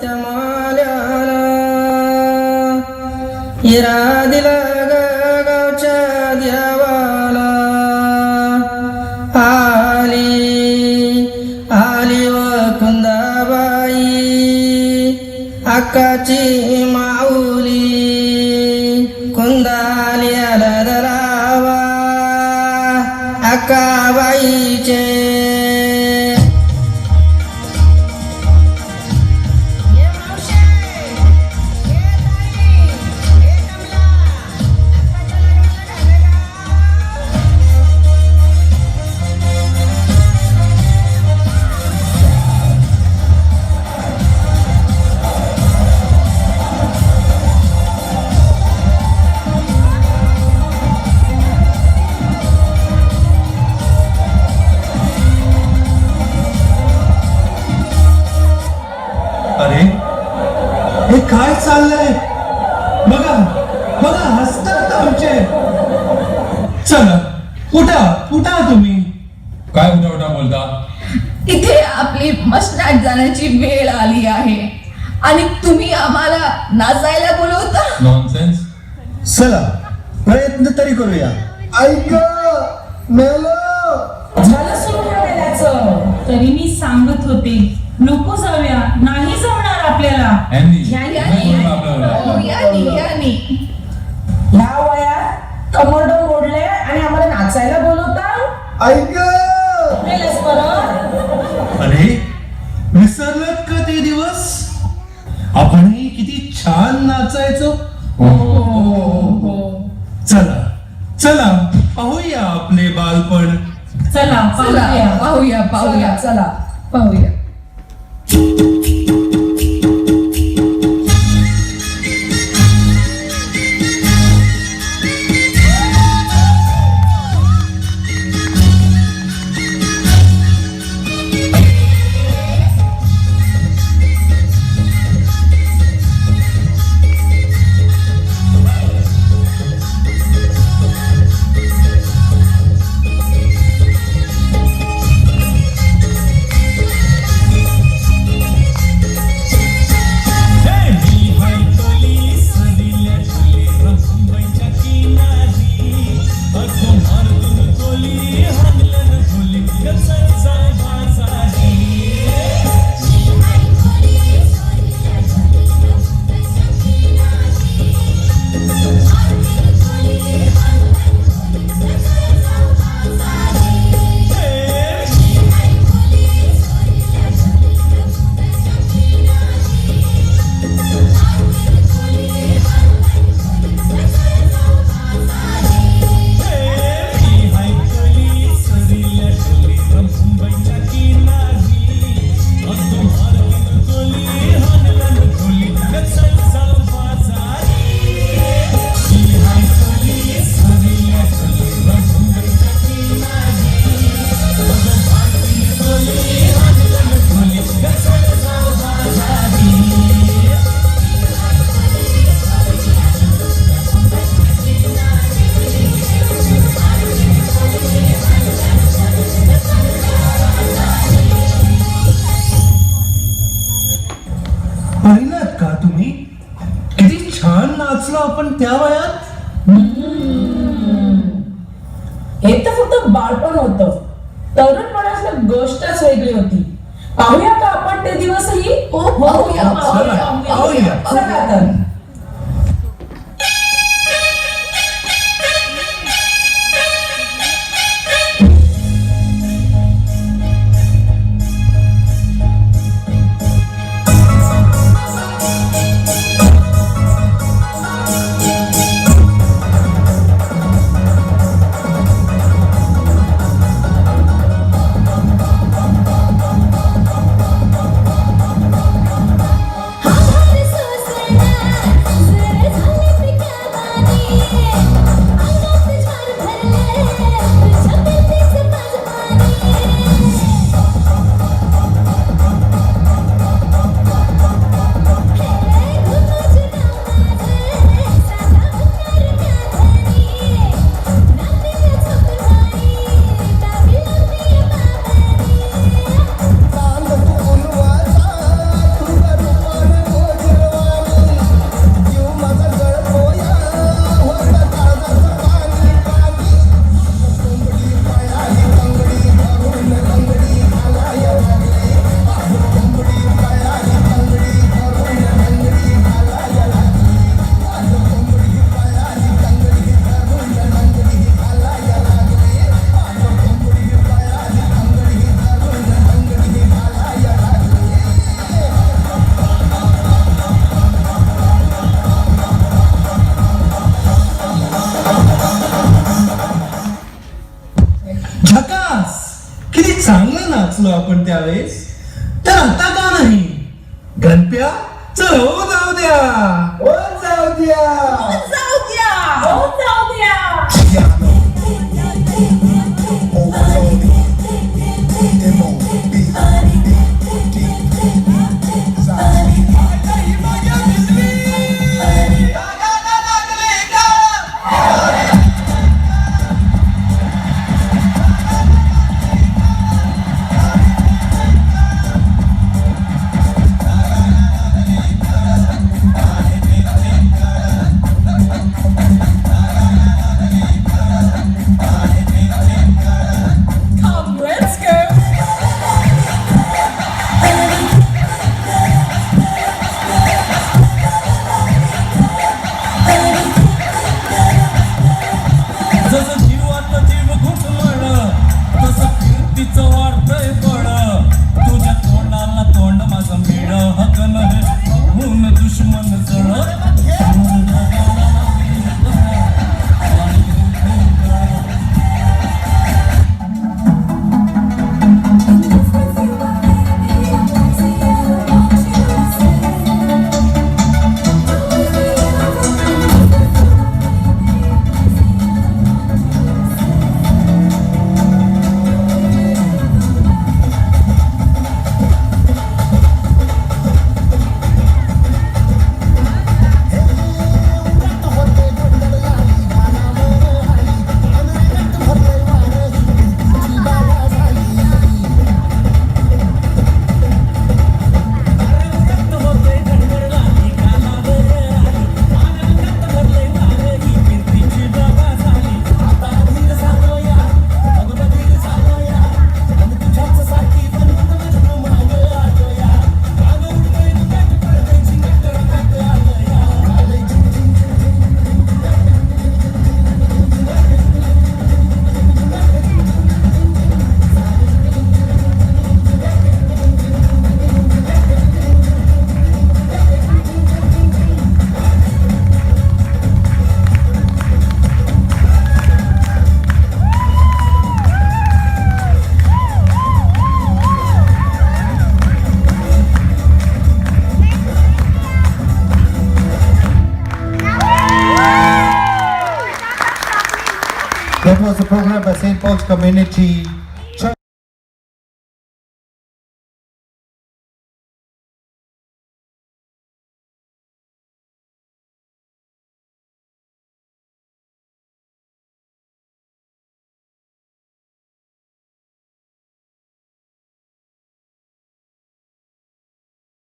त्या माल्याला हिरा दिला गावच्या देवाला आली वकुंदाबाई अक्काची माऊली कुंदालियाला दरावा अक्काबाईचे हे काय चाललंय बघा बघा हसतात आमचे. चला उठा तुम्ही. काय उठा बोलता? इथे आपली मसनात जाण्याची वेळ आली आहे आणि तुम्ही आम्हाला नाचायला बोलवता. नॉनसेन्स. चला प्रयत्न तरी करूया. ऐक मेलो झालं सुरू मेल्याचं. तरी मी सांगत होते नको जाऊया, नाही जमणार आपल्याला. ह्या वयात कमोडो मोडले आणि आम्हाला नाचायला बोलवता. ऐक मेलच परत. अरे विसरलात का ते दिवस? आपणही किती छान नाचायचो. चला पाहूया आपले बालपण. चला पाहूया चला पाहूया. पाहिलात का तुम्ही किती छान नाचलो आपण त्या वयात. हे तर फक्त बाळपण होतं. तरुणपणाची गोष्टच वेगळी होती. पाहूया का आपण ते दिवसही. पाहूया. चला तर. नाचलो आपण त्यावेळेस, तर आता का नाही? गणप्या चल हो जाऊ द्या, हो जाऊ द्या. जाऊ द्या, हो जाऊ द्या. Come, let's go. जसं जीवात जीव घुटमळ तसं कीर्तीचं वाढतंय बळ तुझ्या तोंडाला तोंड माझं मिळ हक नहे म्हणून दुश्मन जळ That was a program by St. Paul's Community